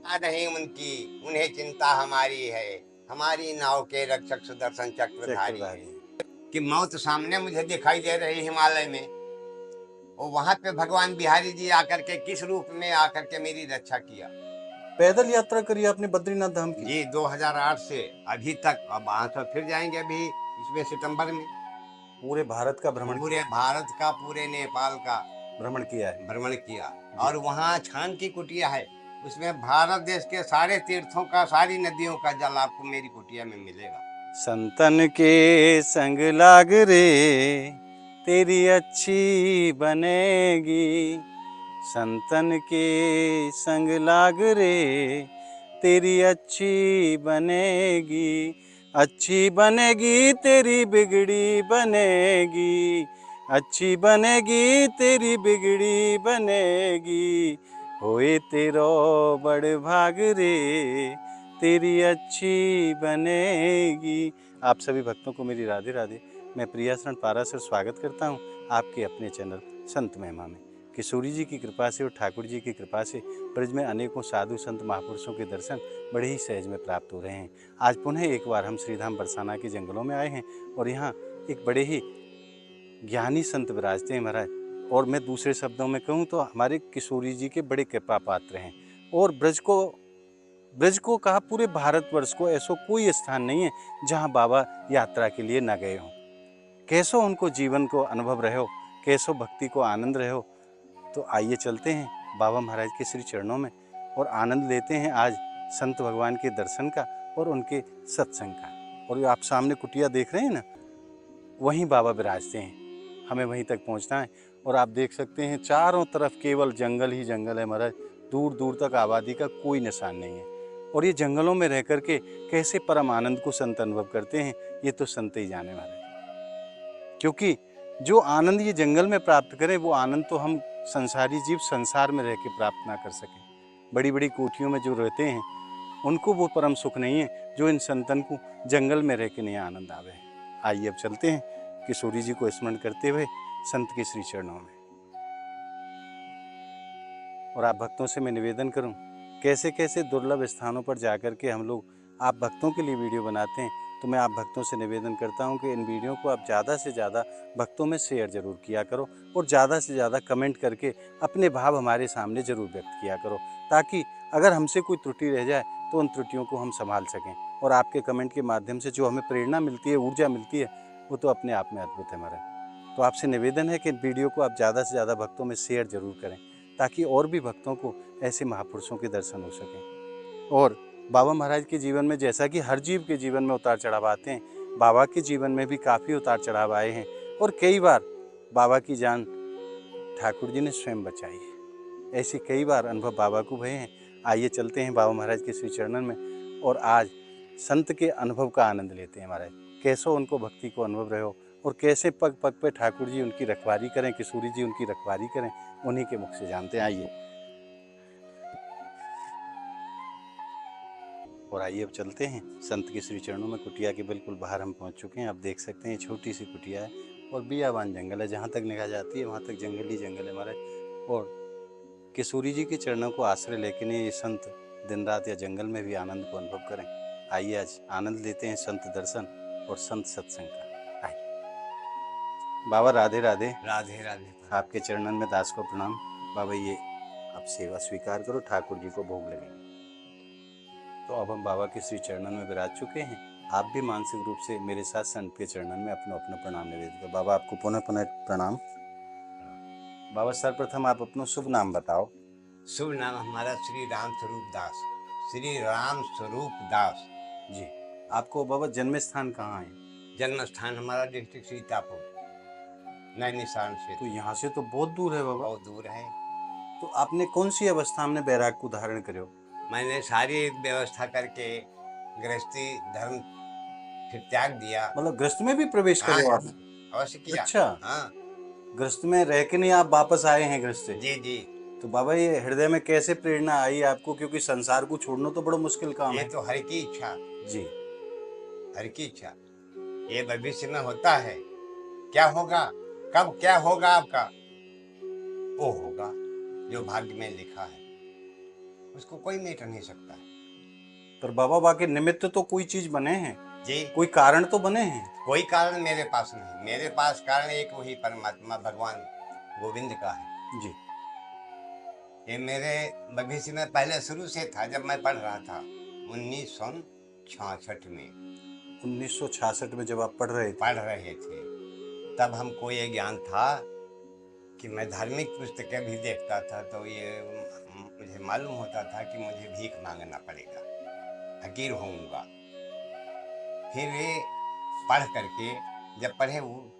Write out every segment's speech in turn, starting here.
नहीं उनकी, उन्हें चिंता हमारी है। हमारी नाव के रक्षक सुदर्शन चक्रधारी है। चक्रधारी। कि मौत सामने मुझे दिखाई दे रही हिमालय में, और वहां पे भगवान बिहारी जी आकर के किस रूप में आकर के मेरी रक्षा किया। पैदल यात्रा करी आपने बद्रीनाथ धाम की? जी 2008 से अभी तक। अब वहां से फिर जाएंगे अभी इसमें सितंबर में। पूरे भारत का भ्रमण पूरे भारत का, पूरे नेपाल का भ्रमण किया है। भ्रमण किया। और वहाँ छान की कुटिया है, उसमें भारत देश के सारे तीर्थों का, सारी नदियों का जल आपको मेरी कुटिया में मिलेगा। संतन के संग लाग रे तेरी अच्छी बनेगी, संतन के संग लाग रे तेरी अच्छी बनेगी, अच्छी बनेगी तेरी बिगड़ी बनेगी, अच्छी बनेगी तेरी बिगड़ी बनेगी, होए तेरो बड़ भाग रे तेरी अच्छी बनेगी। आप सभी भक्तों को मेरी राधे राधे। मैं प्रियाशरण पाराशर स्वागत करता हूं आपके अपने चैनल संत महिमा में। किशोरी जी की कृपा से और ठाकुर जी की कृपा से ब्रज में अनेकों साधु संत महापुरुषों के दर्शन बड़े ही सहज में प्राप्त हो रहे हैं। आज पुनः एक बार हम श्रीधाम बरसाना के जंगलों में आए हैं और यहाँ एक बड़े ही ज्ञानी संत विराजते हैं महाराज। और मैं दूसरे शब्दों में कहूँ तो हमारे किशोरी जी के बड़े कृपा पात्र हैं। और ब्रज को कहा पूरे भारतवर्ष को ऐसा कोई स्थान नहीं है जहाँ बाबा यात्रा के लिए न गए हों। कैसो उनको जीवन को अनुभव रहे हो, कैसो भक्ति को आनंद रहे हो। तो आइए चलते हैं बाबा महाराज के श्री चरणों में और आनंद लेते हैं आज संत भगवान के दर्शन का और उनके सत्संग का। और आप सामने कुटिया देख रहे हैं ना, वहीं बाबा विराजते हैं। हमें वहीं तक पहुंचना है। और आप देख सकते हैं चारों तरफ केवल जंगल ही जंगल है महाराज, दूर दूर तक आबादी का कोई निशान नहीं है। और ये जंगलों में रह करके कैसे परम आनंद को संत अनुभव करते हैं, ये तो संत ही जाने महाराज। क्योंकि जो आनंद ये जंगल में प्राप्त करें वो आनंद तो हम संसारी जीव संसार में रह के प्राप्त ना कर सकें। बड़ी बड़ी कोठियों में जो रहते हैं उनको वो परम सुख नहीं है जो इन संतन को जंगल में रह के नहीं आनंद आवे। आइए अब चलते हैं किशोरी जी को स्मरण करते हुए संत के श्री चरणों में। और आप भक्तों से मैं निवेदन करूं, कैसे कैसे दुर्लभ स्थानों पर जाकर के हम लोग आप भक्तों के लिए वीडियो बनाते हैं, तो मैं आप भक्तों से निवेदन करता हूं कि इन वीडियो को आप ज़्यादा से ज़्यादा भक्तों में शेयर ज़रूर किया करो और ज़्यादा से ज़्यादा कमेंट करके अपने भाव हमारे सामने ज़रूर व्यक्त किया करो, ताकि अगर हमसे कोई त्रुटि रह जाए तो उन त्रुटियों को हम संभाल सकें। और आपके कमेंट के माध्यम से जो हमें प्रेरणा मिलती है, ऊर्जा मिलती है, वो तो अपने आप में अद्भुत है हमारा। तो आपसे निवेदन है कि वीडियो को आप ज़्यादा से ज़्यादा भक्तों में शेयर ज़रूर करें, ताकि और भी भक्तों को ऐसे महापुरुषों के दर्शन हो सकें। और बाबा महाराज के जीवन में जैसा कि हर जीव के जीवन में उतार चढ़ाव आते हैं, बाबा के जीवन में भी काफ़ी उतार चढ़ाव आए हैं। और कई बार बाबा की जान ठाकुर जी ने स्वयं बचाई है। ऐसे कई बार अनुभव बाबा को भये हैं। आइए चलते हैं बाबा महाराज के श्री चरणन में और आज संत के अनुभव का आनंद लेते हैं महाराज। कैसो उनको भक्ति को अनुभव रहे हो और कैसे पग पग पे ठाकुर जी उनकी रखवारी करें, किशोरी जी उनकी रखवारी करें, उन्हीं के मुख से जानते हैं। आइए और आइए अब चलते हैं संत के श्री चरणों में। कुटिया के बिल्कुल बाहर हम पहुंच चुके हैं। आप देख सकते हैं छोटी सी कुटिया है और बियाबान जंगल है, जहाँ तक निगाह जाती है वहाँ तक जंगल ही जंगल है महाराज। और किशोरी जी के चरणों को आश्रय लेके ये संत दिन रात या जंगल में भी आनंद को अनुभव करें। आइए आज आनंद लेते हैं संत दर्शन और संत सत्संग का। आइए बाबा राधे राधे। राधे राधे। आपके चरणन में दास को प्रणाम। बाबा ये आप सेवा स्वीकार करो, ठाकुर जी को भोग लगेंगे। तो अब हम बाबा के श्री चरणन में विराज चुके हैं। आप भी मानसिक रूप से मेरे साथ संत के चरणन में अपना अपना प्रणाम निवेदित करो। बाबा आपको पुनः पुनः प्रणाम। बाबा सर्वप्रथम आप अपना शुभ नाम बताओ। शुभ नाम हमारा श्री राम स्वरूप दास। श्री राम स्वरूप दास जी। आपको बाबा जन्म स्थान कहाँ है? जन्म स्थान हमारा डिस्ट्रिक्ट सीतापुर, नैनीताल से। तो यहाँ से तो बहुत दूर है बाबा। बहुत दूर है। तो आपने कौन सी अवस्था में बैराग को धारण करो? मैंने सारी व्यवस्था करके गृहस्थी धर्म फिर त्याग दिया। मतलब गृहस्थ में भी प्रवेश करो आप? अवश्य किया। अच्छा। हाँ। गृहस्थ में रह के नहीं आप वापस आए हैं गृहस्थ से? जी जी। तो बाबा ये हृदय में कैसे प्रेरणा आई आपको, क्योंकि संसार को छोड़ना तो बड़ा मुश्किल काम है। ये तो हर की इच्छा। जी। हर की इच्छा। ये भविष्य में होता है, क्या होगा, कब क्या होगा आपका, वो होगा जो भाग्य में लिखा है। उसको कोई मिट नहीं सकता। पर बाबा बाकी निमित्त तो कोई चीज बने हैं, जी, कोई कारण तो बने हैं। कोई कारण मेरे पास नहीं, मेरे पास कारण एक वही परमात्मा भगवान गोविंद का है। जी ये मेरे भविष्य में पहले शुरू से था। जब मैं पढ़ रहा था 1966 में 1966 में जब आप पढ़ रहे थे, तब हमको ये ज्ञान था कि मैं धार्मिक पुस्तकें भी देखता था, तो ये मुझे मालूम होता था कि मुझे भीख मांगना पड़ेगा, फकीर होऊंगा। फिर ये पढ़ करके जब पढ़े, वो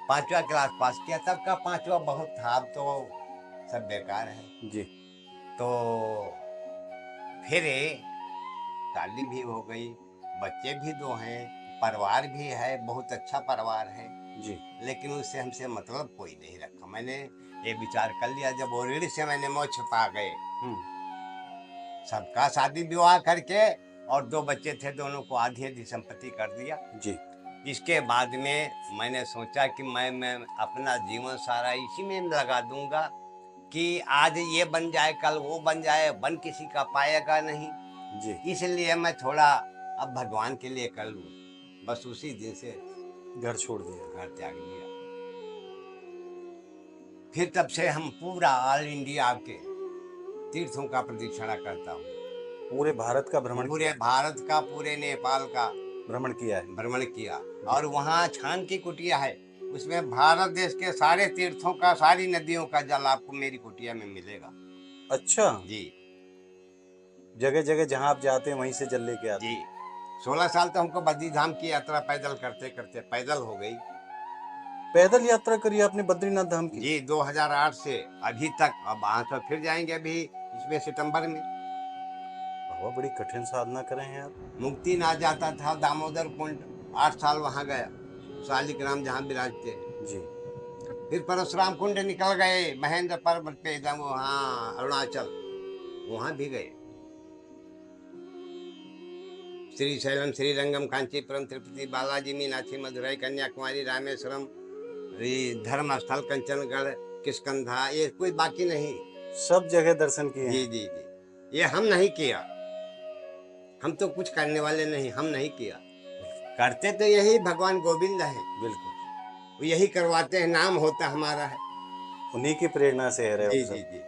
5वां क्लास पास किया, तब का 5वां बहुत था, अब तो सब बेकार है। जी तो फिर शादी भी हो गई, बच्चे भी 2 हैं, परिवार भी है, बहुत अच्छा परिवार है जी लेकिन उससे हमसे मतलब कोई नहीं रखा। मैंने ये विचार कर लिया, जब वो ऋण से मैंने मोक्ष पा गए, सबका शादी विवाह करके, और 2 बच्चे थे, दोनों को आधी आधी संपत्ति कर दिया। जी इसके बाद में मैंने सोचा कि मैं अपना जीवन सारा इसी में लगा दूंगा कि आज ये बन जाए, कल वो बन जाए, बन किसी का पाएगा नहीं। जी इसलिए मैं थोड़ा अब भगवान के लिए कर लूं। बस उसी दिन से घर छोड़ दिया। घर त्याग दिया। फिर तब से हम पूरा ऑल इंडिया के तीर्थों का प्रदक्षिणा करता हूँ। पूरे भारत का भ्रमण पूरे भारत का, पूरे नेपाल का भ्रमण किया है। भ्रमण किया। और वहाँ छान की कुटिया है, उसमें भारत देश के सारे तीर्थों का, सारी नदियों का जल आपको मेरी कुटिया में मिलेगा। अच्छा जी, जगह जगह जहाँ आप जाते हैं वहीं से जल लेके आते जी। 16 साल तो हमको बद्री धाम की यात्रा पैदल करते करते पैदल हो गई। पैदल यात्रा करी आपने बद्रीनाथ धाम की? जी, 2008 से अभी तक। अब वहाँ तो फिर जाएंगे अभी इसमें सितंबर में। बाबा बड़ी कठिन साधना करें हैं आप। मुक्तिनाथ जाता था, दामोदर कुंड 8 साल वहाँ गया, शालिग्राम जहाँ विराजते। जी फिर परशुराम कुंड निकल गए, महेंद्र पर्वत पे एकदम वहाँ अरुणाचल, वहाँ भी गए। श्रीशैलम, श्रीरंगम, कांचीपुरम, तिरुपति बालाजी, मीनाक्षी, मदुरई, कन्याकुमारी, रामेश्वरम, धर्म स्थल कंचनगढ़, किष्किंधा, ये कोई बाकी नहीं, सब जगह दर्शन किए जी हैं। जी जी। ये हम नहीं किया, हम तो कुछ करने वाले नहीं, हम नहीं किया। करते तो यही भगवान गोविंद है, बिल्कुल वो यही करवाते हैं, नाम होता हमारा है। उन्हीं की प्रेरणा से है जी रहे जी जी।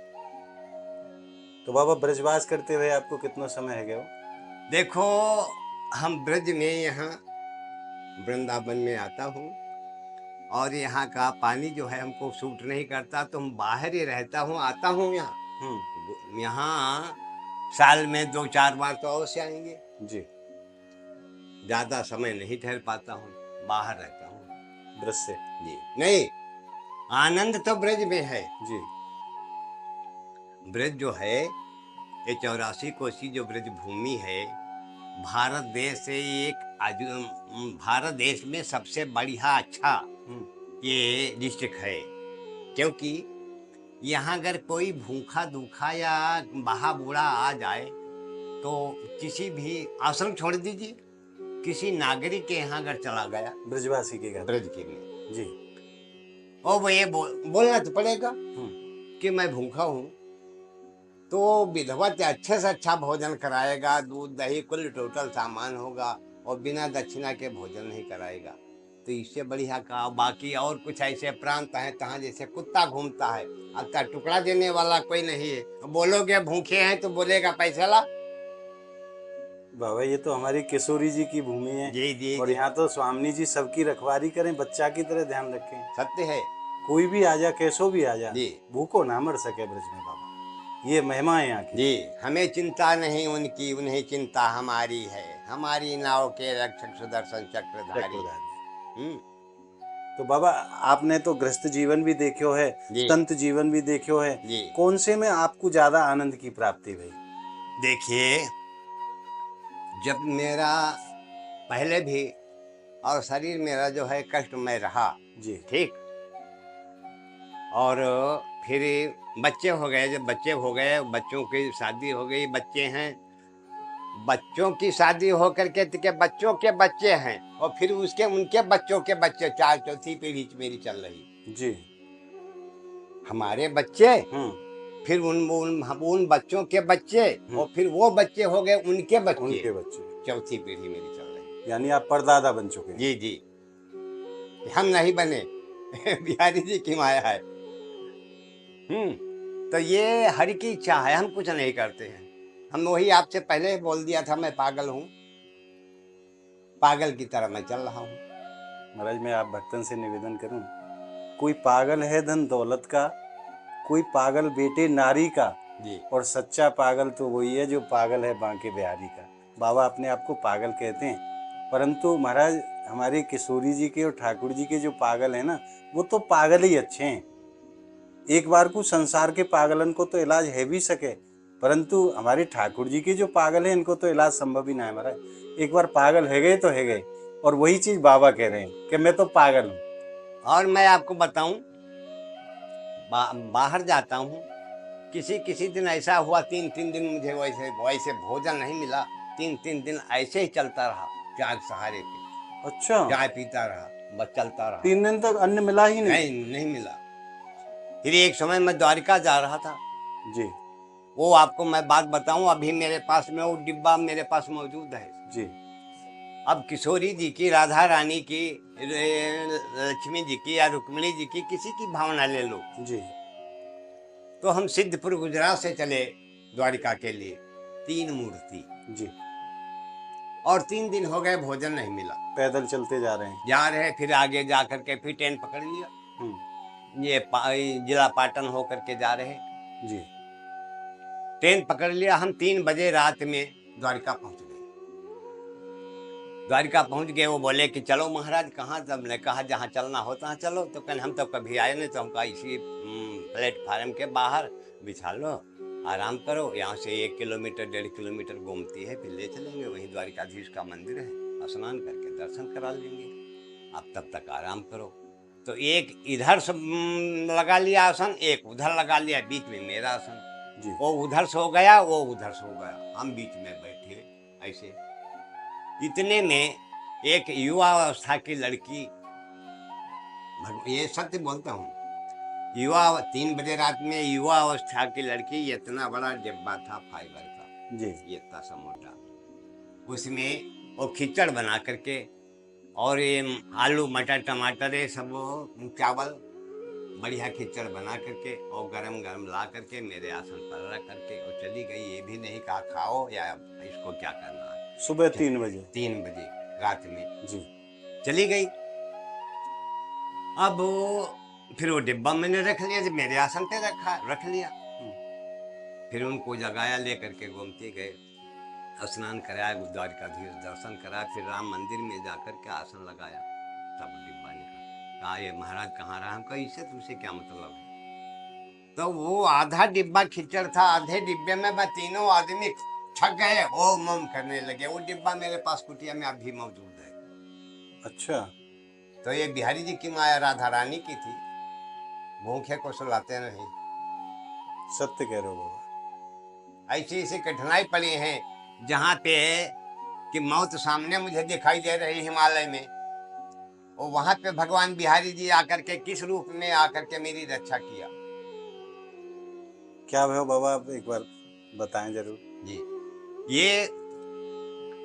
तो बाबा ब्रजवास करते हुए आपको कितना समय है गया? देखो, हम ब्रज में यहाँ वृंदावन में आता हूँ, और यहाँ का पानी जो है हमको सूट नहीं करता, तो हम बाहर ही रहता हूँ, आता हूँ यहाँ। यहाँ साल में 2-4 बार तो अवश्य आएंगे जी। ज्यादा समय नहीं ठहर पाता हूँ, बाहर रहता हूँ ब्रज से जी। नहीं, आनंद तो ब्रज में है जी। ब्रज जो है, ये 84 कोसी जो ब्रज भूमि है, भारत देश से भारत देश में सबसे बढ़िया अच्छा ये डिस्ट्रिक्ट है। क्योंकि यहाँ अगर कोई भूखा दुखा या बहा बूढ़ा आ जाए, तो किसी भी आश्रम छोड़ दीजिए, किसी नागरिक के यहाँ अगर चला गया, ब्रजवासी के घर ब्रज के में जी, और वो ये बोलना तो पड़ेगा कि मैं भूखा हूँ, तो विधवत अच्छे से अच्छा भोजन कराएगा, दूध दही कुल टोटल सामान होगा, और बिना दक्षिणा के भोजन नहीं कराएगा। तो इससे बढ़िया का बाकी और कुछ ऐसे प्रांत हैं तहाँ जैसे कुत्ता घूमता है, अब तक टुकड़ा देने वाला कोई नहीं है। बोलोगे भूखे हैं तो बोलेगा पैसा ला। बाबा ये तो हमारी किशोरी जी की भूमि है। जी जी और जी। यहाँ तो स्वामी जी सबकी रखवारी करें, बच्चा की तरह ध्यान रखें। सत्य है, कोई भी आ जा, कैसो भी आ जा, जी। भूखो ना मर सके ब्रज में बाबा, ये महिमा है यहाँ की। जी, हमें चिंता नहीं उनकी, उन्हें चिंता हमारी है, हमारी नाव के रक्षक सुदर्शन चक्रधारी। तो बाबा आपने तो गृहस्थ जीवन भी देखियो है, संत जीवन भी देखियो है, कौन से में आपको ज्यादा आनंद की प्राप्ति हुई? देखिए, जब मेरा पहले भी और शरीर मेरा जो है कष्टमय रहा जी, ठीक, और फिर बच्चे हो गए, जब बच्चे हो गए, बच्चों की शादी हो गई, बच्चे हैं, बच्चों की शादी हो करके के बच्चों के बच्चे हैं, और फिर उसके उनके बच्चों के बच्चे, 4 चौथी पीढ़ी मेरी चल रही। जी। हमारे बच्चे फिर उन बच्चों के बच्चे, और फिर वो बच्चे हो गए उनके उनके बच्चे। बच्चे, चौथी पीढ़ी मेरी चल रही है। यानी आप परदादा बन चुके हैं। जी जी, हम नहीं बने बिहारी जी की माया है। तो ये हरि की इच्छा है, हम कुछ नहीं करते हैं। हम वही आपसे पहले ही बोल दिया था, मैं पागल हूँ, पागल की तरह मैं चल रहा हूँ। महाराज मैं आप भक्तन से निवेदन करूं, कोई पागल है धन दौलत का, कोई पागल बेटे नारी का, जी और सच्चा पागल तो वही है जो पागल है बांके बिहारी का। बाबा अपने आप को पागल कहते हैं, परंतु महाराज हमारे किशोरी जी के और ठाकुर जी के जो पागल हैं ना, वो तो पागल ही अच्छे हैं। एक बार को संसार के पागलन को तो इलाज है भी सके, परंतु हमारे ठाकुर जी के जो पागल हैं इनको तो इलाज संभव ही ना है महाराज। एक बार पागल है गए तो है गए, और वही चीज बाबा कह रहे हैं कि मैं तो पागल हूँ। और मैं आपको बताऊं, बाहर जाता हूँ, किसी दिन ऐसा हुआ, 3 दिन मुझे वैसे वैसे भोजन नहीं मिला। 3 दिन ऐसे ही चलता रहा, चाय के सहारे पे। अच्छा, चाय पीता रहा, बस चलता रहा। 3 दिन तक अन्न मिला ही नहीं? नहीं मिला। फिर एक समय मैं द्वारिका जा रहा था जी वो आपको मैं बात बताऊं, अभी मेरे पास में वो डिब्बा मेरे पास मौजूद है जी। अब किशोरी जी की, राधा रानी की, लक्ष्मी जी की या रुक्मिणी जी की, किसी की भावना ले लो जी तो हम सिद्धपुर गुजरात से चले द्वारिका के लिए, 3 मूर्ति जी। और 3 दिन हो गए, भोजन नहीं मिला। पैदल चलते जा रहे हैं? फिर आगे जा करके फिर ट्रेन पकड़ लिया। ये जिला पाटन होकर के जा रहे जी। ट्रेन पकड़ लिया। हम 3 बजे रात में द्वारिका पहुंच गए। द्वारिका पहुंच गए, वो बोले कि चलो महाराज कहाँ? तब ने कहा जहाँ चलना होता है चलो। तो कहने हम तो कभी आए नहीं, तो हम कहा इसी प्लेटफार्म के बाहर बिछा लो, आराम करो, यहाँ से 1 किलोमीटर 1.5 किलोमीटर घूमती है, फिर ले चलेंगे, वहीं द्वारिकाधीश का मंदिर है, स्नान करके दर्शन करा लेंगे, आप तब तक आराम करो। तो एक इधर से लगा लिया आसन, एक उधर लगा लिया, बीच में मेरा आसन। वो उधर सो गया, वो उधर सो गया, हम बीच में बैठे ऐसे। इतने में एक युवा अवस्था की लड़की, ये सत्य बोलता हूँ, 3 बजे रात में युवा अवस्था की लड़की, इतना बड़ा डिब्बा था फाइबर का जी, ये इतना सा मोटा, उसमें वो खिचड़ बना करके और ये आलू मटर टमाटर ये सब चावल बढ़िया खिचड़ बना करके और गरम गरम ला करके मेरे आसन पर रख करके और चली गई। ये भी नहीं कहा खाओ या इसको क्या करना है। सुबह 3 बजे? 3 बजे रात में जी चली गई। अब फिर वो डिब्बा मैंने रख लिया, जब मेरे आसन पे रख लिया। फिर उनको जगाया, ले करके गोमती गए, स्नान कराया, द्वारिकाधीश दर्शन कराया, फिर राम मंदिर में जाकर के आसन लगाया, तब डिब्बा निकला। कहा ये महाराज कहाँ रहा? हम कहा इससे तुमसे क्या मतलब है? तो वो आधा डिब्बा खिचड़ था, आधे डिब्बे में मैं तीनों आदमी छक गए, ओम ओम करने लगे। वो डिब्बा मेरे पास कुटिया में अभी मौजूद है। अच्छा, तो ये बिहारी जी की माया राधा रानी की थी, भूखे को सुलाते नहीं। सत्य कह रहे हो बाबा। ऐसी ऐसी कठिनाई पड़ी है जहाँ पे कि मौत सामने मुझे दिखाई दे रही हिमालय में, और वहां पे भगवान बिहारी जी आकर के किस रूप में आकर के मेरी रक्षा किया। क्या भयो बाबा, आप एक बार बताएं जरूर जी। ये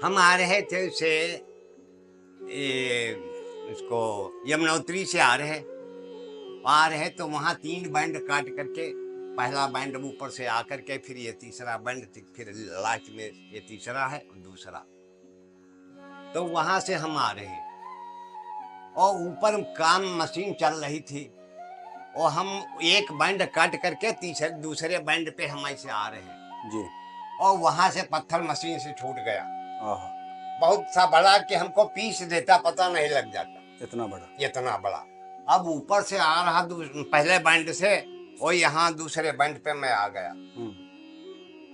हम आ रहे थे उसे उसको यमुनोत्री से आ रहे तो वहाँ 3 बैंड काट करके, पहला बैंड ऊपर से आकर के, फिर ये तीसरा बैंड, फिर लास्ट में ये तीसरा है और दूसरा। तो वहां से हम आ रहे और ऊपर काम मशीन चल रही थी, और हम एक बैंड काट करके दूसरे बैंड पे हम ऐसे आ रहे जी, और वहां से पत्थर मशीन से छूट गया, बहुत सा बड़ा कि हमको पीस देता, पता नहीं लग जाता, इतना बड़ा। अब ऊपर से आ रहा पहले बैंड से, और यहाँ दूसरे बैंड पे मैं आ गया।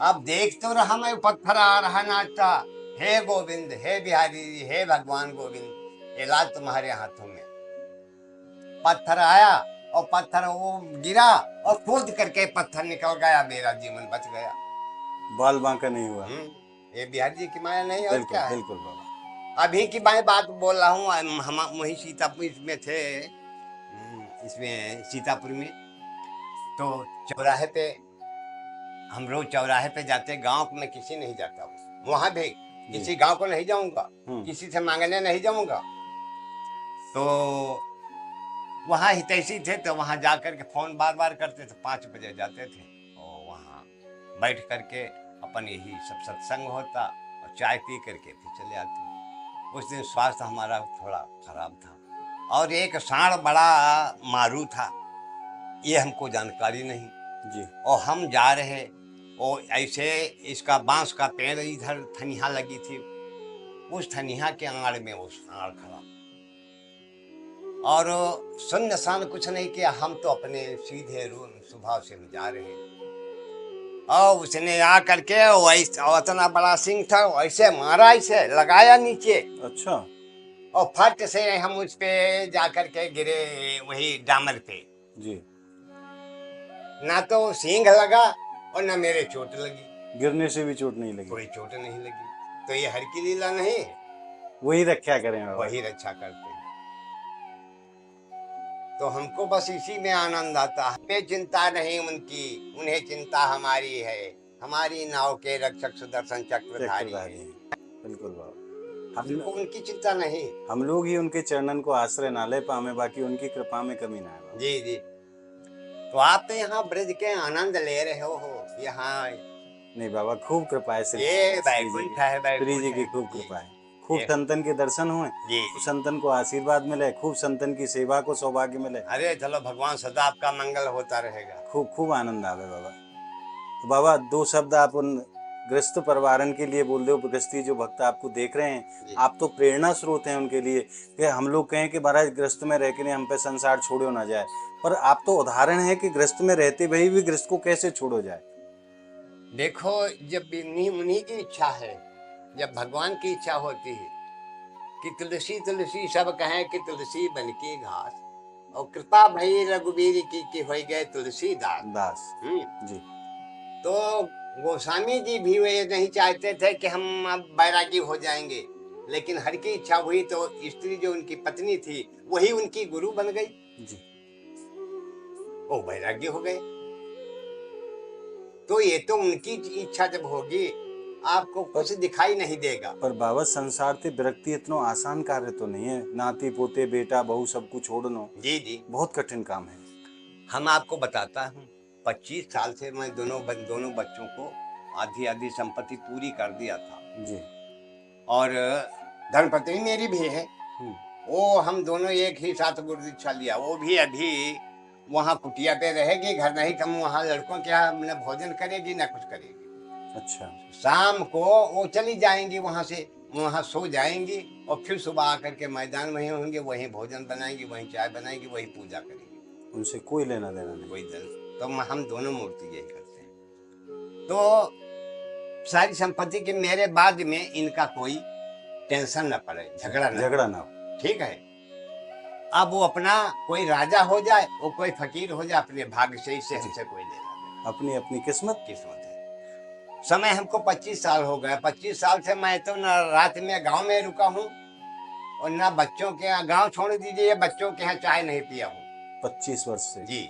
अब देख तो रहा मैं, पत्थर आ रहा नाचता, हे गोविंद, हे बिहारी जी, हे भगवान गोविंद, इलाज तुम्हारे हाथों में। पत्थर आया और पत्थर वो गिरा और कूद करके पत्थर निकल गया, मेरा जीवन बच गया, बाल बांका नहीं हुआ। ये बिहारी जी की माया नहीं और क्या है? बिल्कुल बाबा। अभी की मैं बात बोल रहा हूँ, हम वही सीतापुर में थे, इसमें सीतापुर में, तो चौराहे पे हम रोज चौराहे पे जाते, गांव में किसी नहीं जाता हूँ, वहां भी जी। किसी गांव को नहीं जाऊंगा, हम्म। किसी से मांगने नहीं जाऊंगा। तो वहाँ हितैषी थे, तो वहाँ जा करके फोन बार बार करते थे, 5 बजे जाते थे और वहाँ बैठ करके अपन यही सब सत्संग होता और चाय पी करके फिर चले आते। उस दिन स्वास्थ्य हमारा थोड़ा खराब था और एक सांड बड़ा मारू था, ये हमको जानकारी नहीं। जी। और हम जा रहे, और ऐसे इसका बांस का पेड़ इधर थनिया लगी थी, उस थनिया के आड़ में वो सांड खड़ा और शून्य सान कुछ नहीं किया। हम तो अपने सीधे स्वभाव से हम जा रहे, और उसने आ करके वैसे इतना बड़ा सिंह था, वैसे मारा, ऐसे लगाया नीचे, अच्छा। और फट से हम उस पे जा करके गिरे, वही डामर पे। जी। ना तो सींग लगा और ना मेरे चोट लगी, गिरने से भी चोट नहीं लगी। कोई चोट नहीं लगी। तो ये हर की लीला नहीं, वही रक्षा करें बाबा। वही रक्षा करते हैं। तो हमको बस इसी में आनंद आता है। हमें चिंता नहीं उनकी, उन्हें चिंता हमारी है। हमारी नाव के रक्षक सुदर्शन चक्रधारी चक्रधारी है। हैं। बिल्कुल बाबा। हमको उनकी चिंता नहीं। हम लोग ही उनके चरणन को आश्रय ना ले पावे, बाकी उनकी कृपा में कमी ना है बाबा। जी जी। तो आप तो यहाँ ब्रज के आनंद ले रहे हो यहाँ। नहीं बाबा, खूब कृपा है श्री ये जी वैकुंठ है, की। श्री जी वैकुंठ की है खूब जी। कृपा है। खूब ये संतन के दर्शन हुए, जी खूब संतन को आशीर्वाद मिले, खूब संतन की सेवा को सौभाग्य मिले। अरे चलो, भगवान सदा आपका मंगल होता रहेगा। खूब खूब आनंद आवे बाबा। तो बाबा, 2 शब्द आप उन ग्रस्त परिवारन के लिए बोल दो। गृहस्थी जो भक्त आपको देख रहे हैं, जी। आप तो प्रेरणा स्रोत हैं उनके लिए। कि हम लोग कहें कि महाराज ग्रस्त में रह के हम पे संसार छोड़ो ना जाए, पर आप तो उदाहरण है कि ग्रस्त में रहते हुए भी ग्रस्त को कैसे छोड़ो जाए। देखो, जब उन्हीं की इच्छा है, जब भगवान की इच्छा होती है कि तुलसी तुलसी सब कहें कि तुलसी बन की घास, और कृपा भई रघुवीर की कि हो गए तुलसीदास दास जी। तो गोस्वामी जी भी वे नहीं चाहते थे कि हम अब बैरागी हो जाएंगे, लेकिन हर की इच्छा हुई तो स्त्री जो उनकी पत्नी थी वही उनकी गुरु बन गई, जी। वो बैरागी हो गए। तो ये तो उनकी इच्छा जब होगी, आपको कुछ दिखाई नहीं देगा। पर बाबा, संसार से विरक्ति इतना आसान कार्य तो नहीं है। नाती पोते बेटा बहू सबको छोड़नो जी जी। बहुत कठिन काम है। हम आपको बताता हूँ, 25 साल से मैं दोनों बच्चों को आधी आधी संपत्ति पूरी कर दिया था जी। और धर्मपत्नी मेरी भी है। वो हम दोनों एक ही साथ गुरु दीक्षा लिया। वो भी अभी वहाँ कुटिया पे रहेगी, घर नहीं, कम वहाँ लड़कों के यहाँ न भोजन करेगी न कुछ करेगी। अच्छा। शाम को वो चली जाएंगी वहाँ से, वहाँ सो जाएंगी और फिर सुबह आकर के मैदान में ही होंगे, वहीं भोजन बनाएंगी, वहीं चाय बनाएंगी, वहीं पूजा करेंगी। उनसे कोई लेना देना नहीं। कोई दल। तो हम दोनों मूर्ति यही करते हैं। तो सारी संपत्ति के मेरे बाद में इनका कोई टेंशन न पड़े, झगड़ा ना हो। ठीक है। अब वो अपना कोई राजा हो जाए, वो कोई फकीर हो जाए, अपने भाग्य से, इससे हमसे कोई लेना देना। अपनी अपनी किस्मत है। समय हमको 25 साल हो गए। 25 साल से मैं तो न रात में गांव में रुका हूँ और ना बच्चों के यहाँ, गांव छोड़ दीजिए, बच्चों के यहाँ चाय नहीं पिया हूँ 25 वर्ष से। जी।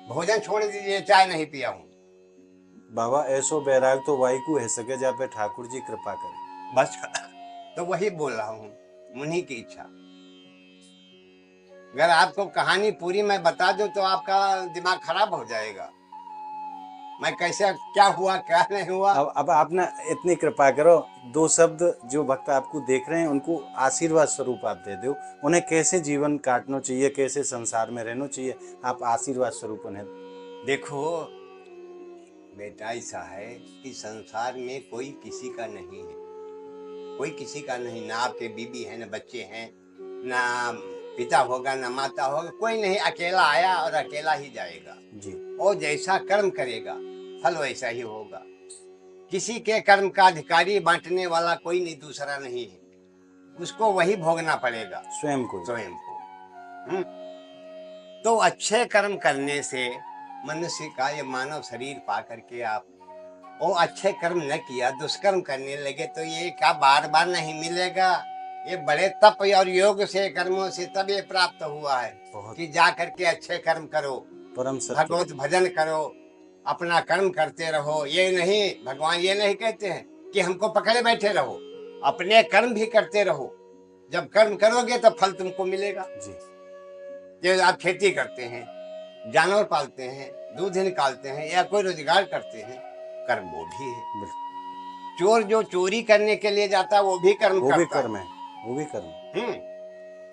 भोजन छोड़ दीजिए, चाय नहीं पिया हूँ। बाबा, ऐसो बैराग तो वाईकू है सके जा पे ठाकुर जी कृपा करें। बस तो वही बोल रहा हूँ, उन्हीं की इच्छा। अगर आपको कहानी पूरी मैं बता दूं तो आपका दिमाग खराब हो जाएगा, मैं कैसे क्या हुआ क्या नहीं हुआ। अब आप ना इतनी कृपा करो, 2 शब्द जो भक्त आपको देख रहे हैं उनको आशीर्वाद स्वरूप आप दे दो। उन्हें कैसे जीवन काटना चाहिए, कैसे संसार में रहना चाहिए, आप आशीर्वाद स्वरूप उन्हें। देखो बेटा, ऐसा है कि संसार में कोई किसी का नहीं है, कोई किसी का नहीं। ना आपके बीबी है, ना बच्चे हैं, ना पिता होगा, ना माता होगा, कोई नहीं। अकेला आया और अकेला ही जाएगा जी। और जैसा कर्म करेगा फल वैसा ही होगा। किसी के कर्म का अधिकारी बांटने वाला कोई नहीं, दूसरा नहीं है, उसको वही भोगना पड़ेगा, स्वयं को। तो अच्छे कर्म करने से मनुष्य का ये मानव शरीर पा करके आप वो अच्छे कर्म न किया, दुष्कर्म करने लगे, तो ये क्या बार बार नहीं मिलेगा। ये बड़े तप और योग से, कर्मों से तब ये प्राप्त हुआ है कि जा करके अच्छे कर्म करो, परम सत्य, भगवत भजन करो, अपना कर्म करते रहो। ये नहीं, भगवान ये नहीं कहते हैं कि हमको पकड़े बैठे रहो, अपने कर्म भी करते रहो। जब कर्म करोगे तो फल तुमको मिलेगा। जी जैसे आप खेती करते हैं, जानवर पालते हैं, दूध निकालते हैं या कोई रोजगार करते हैं, कर्म वो भी है। बिल्कुल, चोर जो चोरी करने के लिए जाता है वो भी कर्म वो भी करता कर्म है, वो भी कर्म है। हम्म।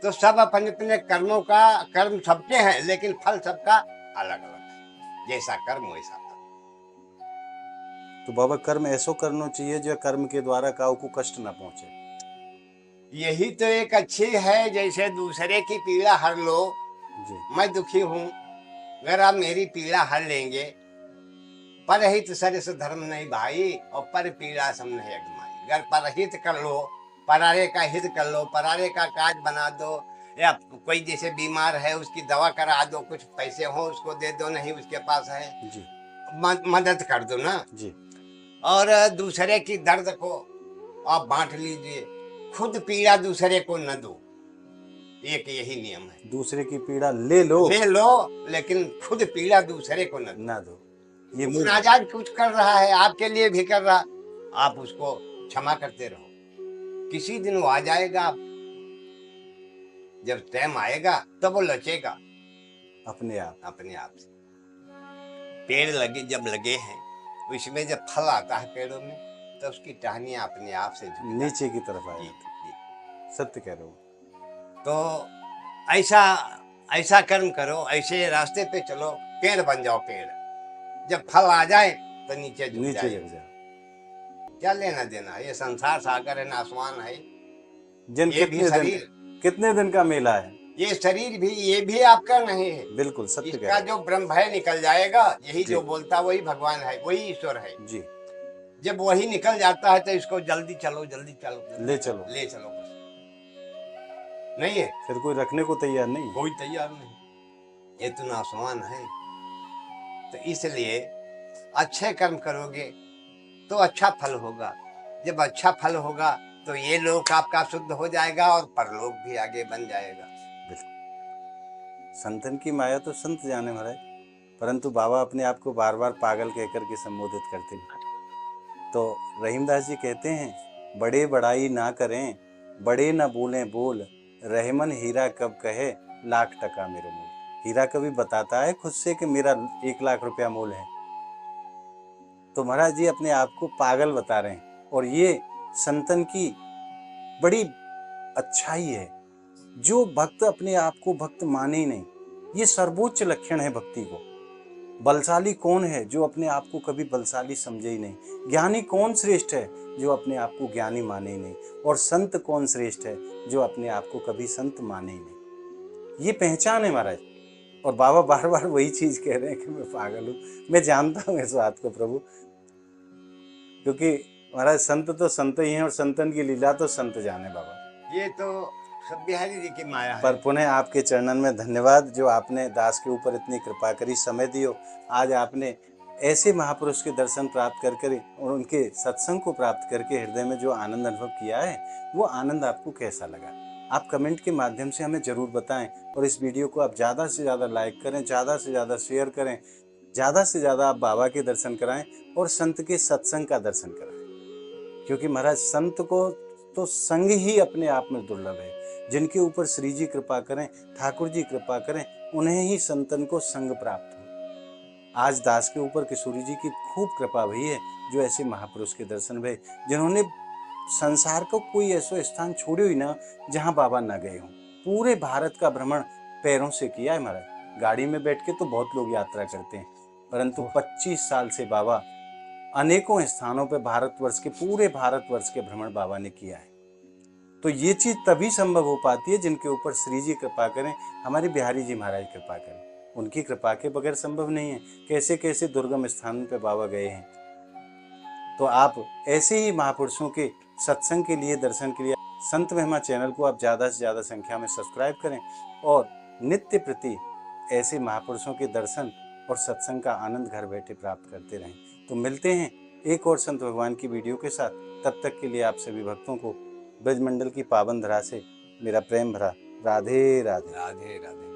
तो सब अपने अपने कर्मों का, कर्म सबके हैं लेकिन फल सबका अलग अलग है। जैसा कर्म वैसा फल। तो बाबा कर्म ऐसो करना चाहिए जो कर्म के द्वारा काऊ को कष्ट ना पहुंचे। यही तो एक अच्छी है, जैसे दूसरे की पीड़ा हर लो। जी मैं दुखी हूँ, अगर आप मेरी पीड़ा हर लेंगे। परहित सरिस धर्म नहीं भाई, और पर पीड़ा सम नहीं अगमाई। अगर परहित कर लो, परारे का हित कर लो, परारे का काज बना दो, या कोई जैसे बीमार है उसकी दवा करा दो, कुछ पैसे हो उसको दे दो, नहीं उसके पास है, जी मदद कर दो ना। जी और दूसरे की दर्द को आप बांट लीजिए, खुद पीड़ा दूसरे को न दो। एक यही नियम है, दूसरे की पीड़ा ले लो, ले लो लेकिन खुद पीड़ा दूसरे को न दो। ना दो। ये वो नाजायज कुछ कर रहा है आपके लिए भी कर रहा, आप उसको क्षमा करते रहो। किसी दिन वो आ जाएगा, जब टाइम आएगा तब वो लचेगा अपने आप। अपने आप से। पेड़ लगे जब लगे हैं, उसमें जब फल आता है पेड़ों में, तो उसकी टहनियां अपने आप से झुक जाती नीचे की तरफ आ हैं। जी, जाते। जी। सत्य कह रहे हो। तो ऐसा ऐसा कर्म करो, ऐसे रास्ते पे चलो, पेड़ बन जाओ। पेड़ जब फल आ जाए तो नीचे झुक नीचे जाए। लग जाओ। क्या लेना देना, ये संसार सागर है, नासवान है। जिन ये भी शरीर, कितने दिन का मेला है। ये शरीर भी, ये भी आपका नहीं है। बिल्कुल सत्य कह इसका रहे जो ब्रह्म भय निकल जाएगा, यही जी। जो बोलता वही भगवान है, वही ईश्वर है। हो। जी जब वही निकल जाता है तो इसको जल्दी चलो, जल्दी चलो, ले चलो, ले चलो बस। नहीं है, फिर कोई रखने को तैयार नहीं। कोई तैयार नहीं, ये तो नासवान है। तो इसलिए अच्छे कर्म करोगे तो अच्छा फल होगा। जब अच्छा फल होगा तो ये लोक आपका शुद्ध हो जाएगा और परलोक भी आगे बन जाएगा। बिल्कुल, संतन की माया तो संत जाने महाराज, परंतु बाबा अपने आप को बार बार पागल कहकर के संबोधित करते हैं। तो रहीमदास जी कहते हैं, बड़े बड़ाई ना करें, बड़े न बोलें बोल, रहमन हीरा कब कहे लाख टका मेरे मोल। हीरा कभी बताता है खुद से कि मेरा 1 लाख रुपया मोल है। तो महाराज जी अपने आप को पागल बता रहे हैं, और ये संतन की बड़ी अच्छाई है। जो भक्त अपने आप को भक्त माने ही नहीं, ये सर्वोच्च लक्षण है भक्ति को। बलशाली कौन है जो अपने आप को कभी बलशाली समझे ही नहीं। ज्ञानी कौन श्रेष्ठ है जो अपने आप को ज्ञानी माने ही नहीं। और संत कौन श्रेष्ठ है जो अपने आप को कभी संत माने ही नहीं। ये पहचान है महाराज। और बाबा बार बार वही चीज कह रहे हैं कि मैं पागल हूँ। मैं जानता हूँ इस बात को प्रभु, क्योंकि महाराज संत तो संत ही हैं, और संतन की लीला तो संत जाने बाबा। ये तो सब बिहारी जी की माया है। पर पुनः आपके चरणन में धन्यवाद, जो आपने दास के ऊपर इतनी कृपा करी, समय दियो। आज आपने ऐसे महापुरुष के दर्शन प्राप्त करके और उनके सत्संग को प्राप्त करके हृदय में जो आनंद अनुभव किया है, वो आनंद आपको कैसा लगा, आप कमेंट के माध्यम से हमें ज़रूर बताएं। और इस वीडियो को आप ज़्यादा से ज़्यादा लाइक करें, ज़्यादा से ज़्यादा शेयर करें, ज़्यादा से ज़्यादा आप बाबा के दर्शन कराएं और संत के सत्संग का दर्शन कराएं। क्योंकि महाराज संत को तो संग ही अपने आप में दुर्लभ है। जिनके ऊपर श्री जी कृपा करें, ठाकुर जी कृपा करें, उन्हें ही संतन को संग प्राप्त हो। आज दास के ऊपर किशोरी जी की खूब कृपा हुई है, जो ऐसे महापुरुष के दर्शन हुए, जिन्होंने संसार को कोई ऐसा स्थान छोड़े ही ना जहां बाबा न गए हों। पूरे भारत का भ्रमण पैरों से किया है महाराज। गाड़ी में बैठ के तो बहुत लोग यात्रा करते हैं, परंतु 25 साल से बाबा अनेकों स्थानों पर भारतवर्ष के, पूरे भारतवर्ष के भ्रमण बाबा ने किया है। तो ये चीज तभी संभव हो पाती है जिनके ऊपर श्री जी कृपा करें, हमारे बिहारी जी महाराज कृपा करें। उनकी कृपा के बगैर संभव नहीं है। कैसे कैसे दुर्गम स्थानों पे बाबा गए हैं। तो आप ऐसे ही महापुरुषों के सत्संग के लिए, दर्शन के लिए संत महिमा चैनल को आप ज़्यादा से ज़्यादा संख्या में सब्सक्राइब करें और नित्य प्रति ऐसे महापुरुषों के दर्शन और सत्संग का आनंद घर बैठे प्राप्त करते रहें। तो मिलते हैं एक और संत भगवान की वीडियो के साथ। तब तक के लिए आप सभी भक्तों को ब्रजमंडल की पावन धरा से मेरा प्रेम भरा राधे राधे। राधे राधे।